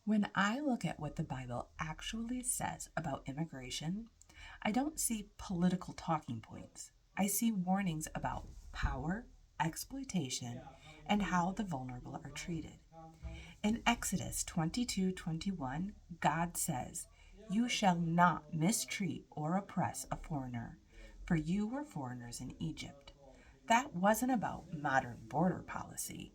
When I look at what the Bible actually says about immigration, I don't see political talking points. I see warnings about power, exploitation, and how the vulnerable are treated. In Exodus 22:21, God says, "You shall not mistreat or oppress a foreigner, for you were foreigners in Egypt." That wasn't about modern border policy.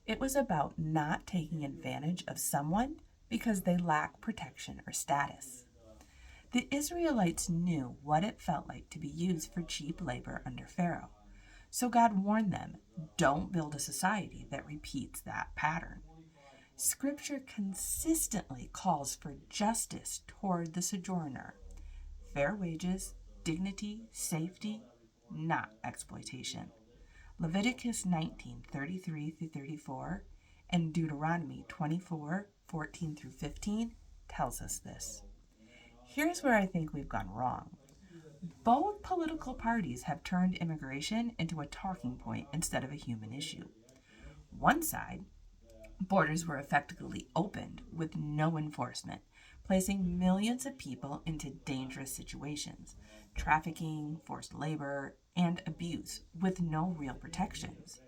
It was about not taking advantage of someone because they lack protection or status. The Israelites knew what it felt like to be used for cheap labor under Pharaoh. So God warned them, don't build a society that repeats that pattern. Scripture consistently calls for justice toward the sojourner, fair wages, dignity, safety, not exploitation. Leviticus 19:33 through 34 and Deuteronomy 24:14 through 15 tells us this. Here's where I think we've gone wrong. Both political parties have turned immigration into a talking point instead of a human issue. One side, borders were effectively opened with no enforcement, placing millions of people into dangerous situations, trafficking, forced labor, and abuse with no real protections.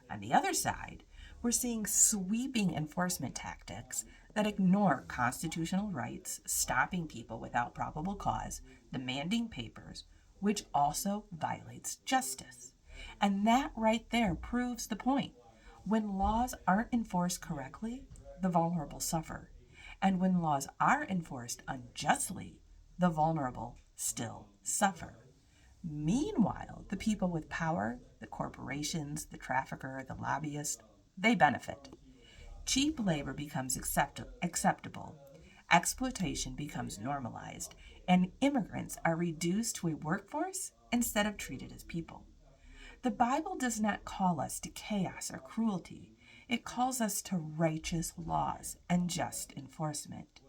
On the other side, we're seeing sweeping enforcement tactics that ignore constitutional rights, stopping people without probable cause, demanding papers, which also violates justice. And that right there proves the point. When laws aren't enforced correctly, the vulnerable suffer. And when laws are enforced unjustly, the vulnerable still suffer. Meanwhile, the people with power, the corporations, the trafficker, the lobbyist, they benefit. Cheap labor becomes acceptable, exploitation becomes normalized, and immigrants are reduced to a workforce instead of treated as people. The Bible does not call us to chaos or cruelty. It calls us to righteous laws and just enforcement.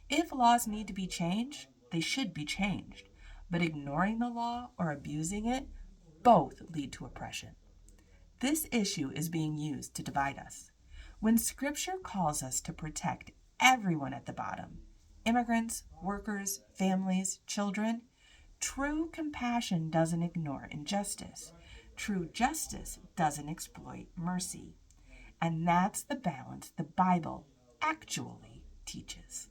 If laws need to be changed, they should be changed. But ignoring the law or abusing it both lead to oppression. This issue is being used to divide us. When Scripture calls us to protect everyone at the bottom, immigrants, workers, families, children, true compassion doesn't ignore injustice. True justice doesn't exploit mercy. And that's the balance the Bible actually teaches.